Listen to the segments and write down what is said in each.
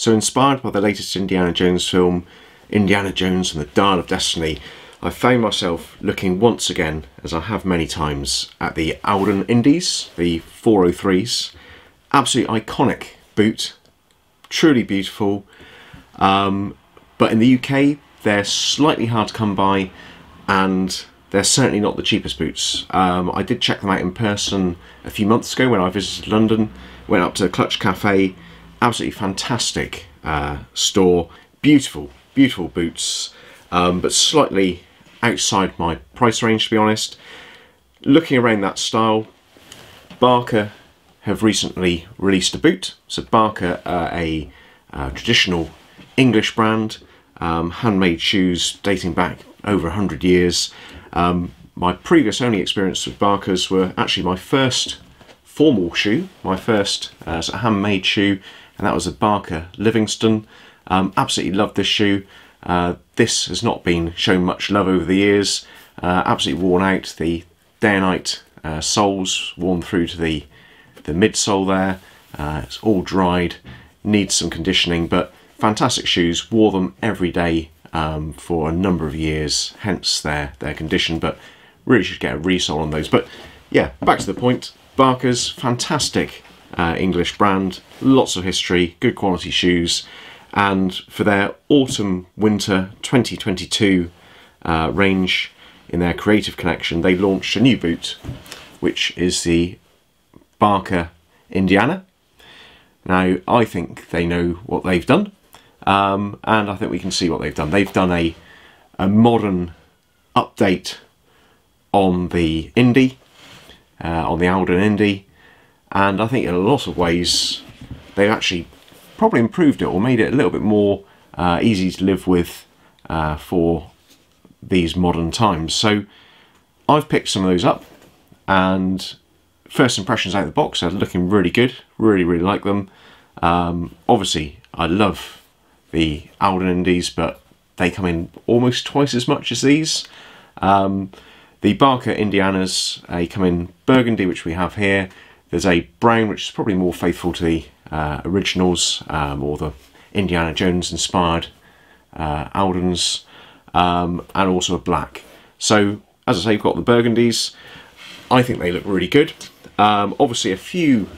So inspired by the latest Indiana Jones film, Indiana Jones and the Dial of Destiny, I found myself looking once again, as I have many times, at the Alden Indys, the 403s. Absolutely iconic boot, truly beautiful, but in the UK they're slightly hard to come by, and they're certainly not the cheapest boots. I did check them out in person a few months ago when I visited London, went up to the Clutch Cafe. Absolutely fantastic store, beautiful boots, but slightly outside my price range, to be honest. Looking around that style, Barker have recently released a boot. So Barker are a traditional English brand, handmade shoes dating back over 100 years. My previous only experience with Barkers were actually my first formal shoe, my first sort of handmade shoe, and that was a Barker Livingston. Absolutely loved this shoe. This has not been shown much love over the years. Absolutely worn out. The day and night soles worn through to the midsole there. It's all dried, needs some conditioning, but fantastic shoes. Wore them every day for a number of years, hence their condition, but really should get a resole on those. But yeah, back to the point. Barker's fantastic English brand, lots of history, good quality shoes, and for their autumn winter 2022 range in their creative collection, they launched a new boot, which is the Barker Indiana. Now I think they know what they've done, and I think we can see what they've done. They've done a modern update on the Indy, on the Alden Indy, and I think in a lot of ways they've actually probably improved it or made it a little bit more easy to live with for these modern times. So I've picked some of those up, and first impressions out of the box are looking really good. Really like them. Obviously I love the Alden Indies, but they come in almost twice as much as these. The Barker Indianas come in burgundy, which we have here. There's a brown, which is probably more faithful to the originals, or the Indiana Jones inspired Aldens, and also a black. So as I say, you've got the burgundies. I think they look really good. Obviously a few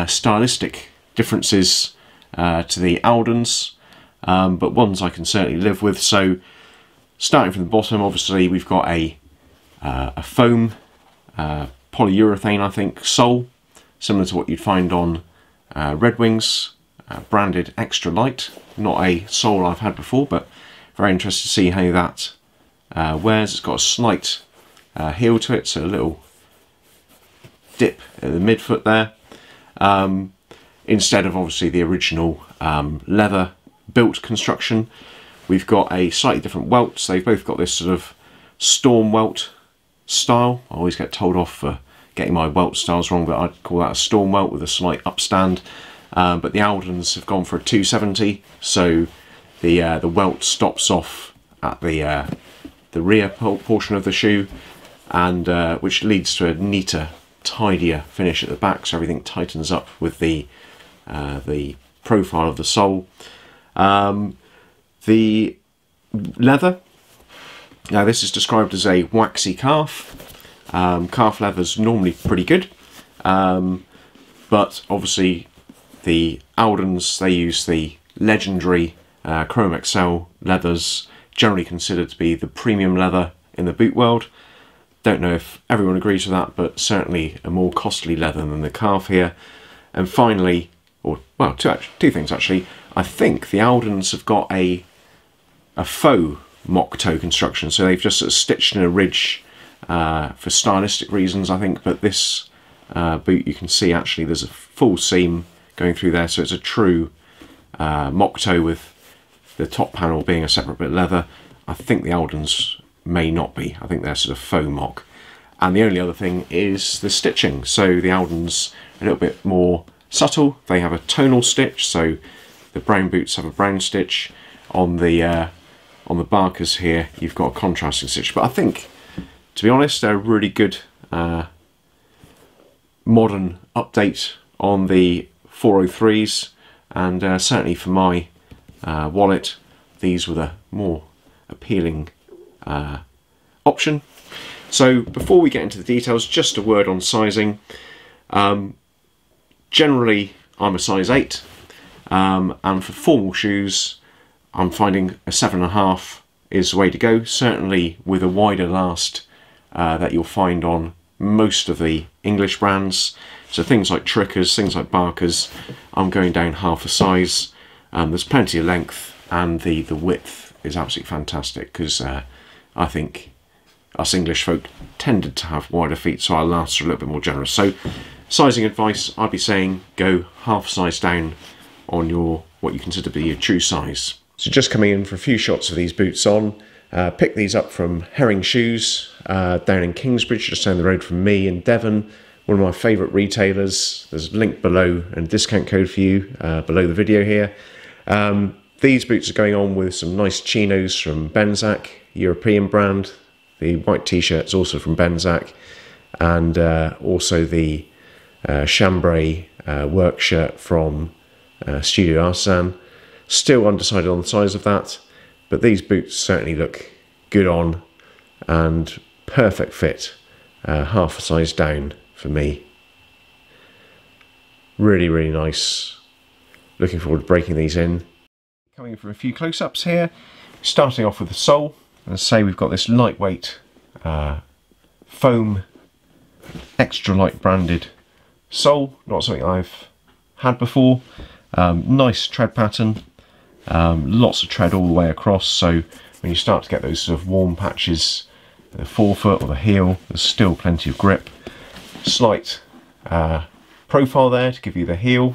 stylistic differences to the Aldens, but ones I can certainly live with. So starting from the bottom, obviously we've got a foam polyurethane, I think, sole, similar to what you'd find on Red Wings, branded extra light. Not a sole I've had before, but very interested to see how that wears. It's got a slight heel to it, so a little dip at the midfoot there, instead of obviously the original leather built construction. We've got a slightly different welt, so they've both got this sort of storm welt style. I always get told off for getting my welt styles wrong, but I'd call that a storm welt with a slight upstand. But the Aldens have gone for a 270, so the welt stops off at the rear portion of the shoe, and which leads to a neater, tidier finish at the back, so everything tightens up with the profile of the sole. The leather, now this is described as a waxy calf. Calf leather's normally pretty good, but obviously the Aldens, they use the legendary Chrome Excel leathers, generally considered to be the premium leather in the boot world. Don't know if everyone agrees with that, but certainly a more costly leather than the calf here. And finally, or well, two things actually. I think the Aldens have got a faux mock toe construction, so they've just sort of stitched in a ridge for stylistic reasons, I think. But this boot, you can see actually there's a full seam going through there, so it's a true mock toe with the top panel being a separate bit of leather. I think the Aldens may not be. I think they're sort of faux mock. And the only other thing is the stitching. So the Aldens a little bit more subtle. They have a tonal stitch, so the brown boots have a brown stitch. On the Barkers here, you've got a contrasting stitch. But I think, to be honest, they're a really good modern update on the 403s. and certainly for my wallet, these were the more appealing option. So before we get into the details, just a word on sizing. Generally I'm a size 8, and for formal shoes I'm finding a 7.5 is the way to go, certainly with a wider last that you'll find on most of the English brands. So things like Trickers, things like Barkers, I'm going down half a size. There's plenty of length, and the width is absolutely fantastic, because I think us English folk tended to have wider feet, so our lasts are a little bit more generous. So sizing advice, I'd be saying go half a size down on your what you consider to be your true size. So just coming in for a few shots of these boots on. Picked these up from Herring Shoes down in Kingsbridge, just down the road from me in Devon. One of my favourite retailers. There's a link below and a discount code for you below the video here. These boots are going on with some nice chinos from Benzac, European brand. The white t-shirt's also from Benzac, and also the chambray work shirt from Studio Artisan. Still undecided on the size of that, but these boots certainly look good on, and perfect fit, half a size down for me. Really, really nice. Looking forward to breaking these in. Coming for a few close-ups here, starting off with the sole. As I say, we've got this lightweight foam, extra light branded sole, not something I've had before. Nice tread pattern, lots of tread all the way across, so when you start to get those sort of warm patches at the forefoot or the heel, there's still plenty of grip. Slight profile there to give you the heel.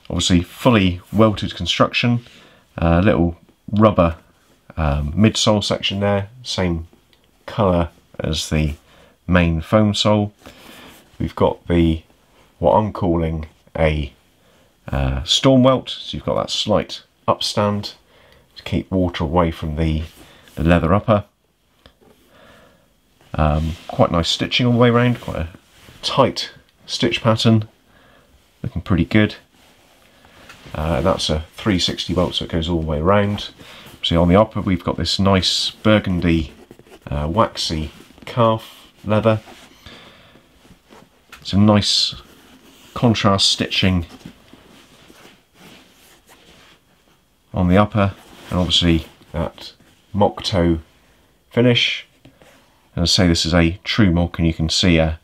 Obviously fully welted construction, little rubber midsole section there, same colour as the main foam sole. We've got the, what I'm calling a storm welt, so you've got that slight upstand to keep water away from the leather upper. Quite nice stitching all the way around, quite a tight stitch pattern, looking pretty good. That's a 360 bolt, so it goes all the way around. See, on the upper we've got this nice burgundy waxy calf leather. Some nice contrast stitching on the upper, and obviously that mock toe finish. And I say this is a true mock, and you can see a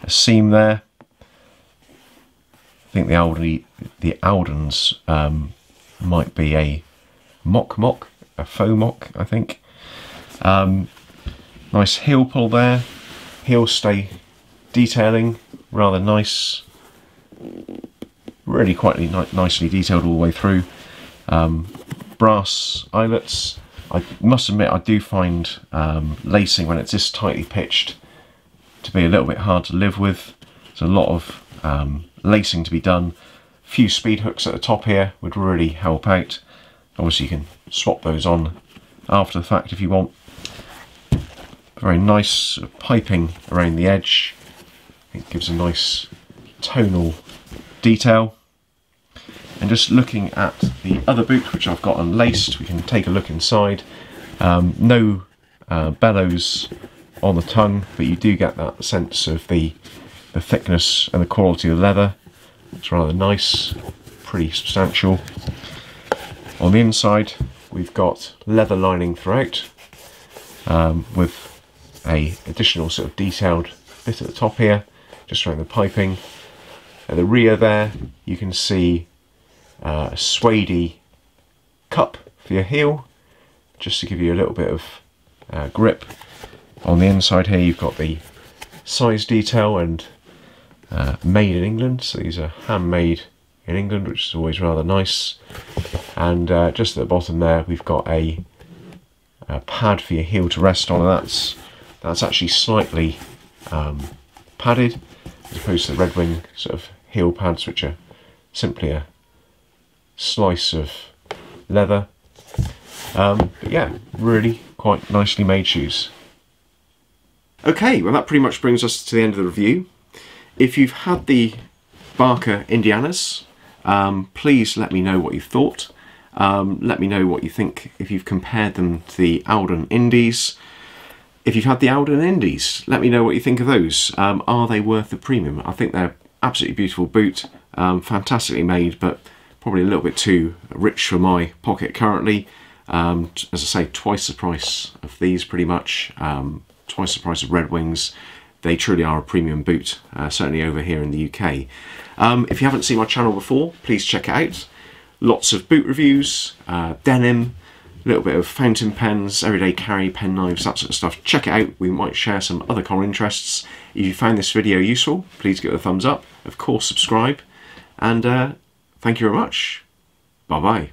seam there. I think the Aldens might be a mock, a faux mock, I think. Nice heel pull there, heel stay detailing, rather nice. Really quite nicely detailed all the way through. Brass eyelets. I must admit, I do find lacing when it's this tightly pitched to be a little bit hard to live with. There's a lot of lacing to be done. A few speed hooks at the top here would really help out. Obviously you can swap those on after the fact if you want. Very nice piping around the edge. It gives a nice tonal detail. And just looking at the other boot, which I've got unlaced, we can take a look inside. No bellows on the tongue, but you do get that sense of the thickness and the quality of the leather. It's rather nice, pretty substantial. On the inside, we've got leather lining throughout, with a additional sort of detailed bit at the top here, just around the piping. At the rear there, you can see a suede cup for your heel, just to give you a little bit of grip. On the inside here, you've got the size detail and made in England, so these are handmade in England, which is always rather nice. And just at the bottom there, we've got a pad for your heel to rest on, and that's actually slightly padded, as opposed to the Red Wing sort of heel pads, which are simply a slice of leather. But yeah, really quite nicely made shoes. Okay, well that pretty much brings us to the end of the review. If you've had the Barker Indianas, Please let me know what you thought. Let me know what you think if you've compared them to the Alden Indys. If you've had the Alden Indys, let me know what you think of those. Are they worth the premium? I think they're absolutely beautiful boot, fantastically made, but probably a little bit too rich for my pocket currently. As I say, twice the price of these pretty much, twice the price of Red Wings. They truly are a premium boot, certainly over here in the UK. If you haven't seen my channel before, please check it out. Lots of boot reviews, denim, a little bit of fountain pens, everyday carry, pen knives, that sort of stuff. Check it out. We might share some other common interests. If you found this video useful, please give it a thumbs up. Of course, subscribe. And thank you very much. Bye-bye.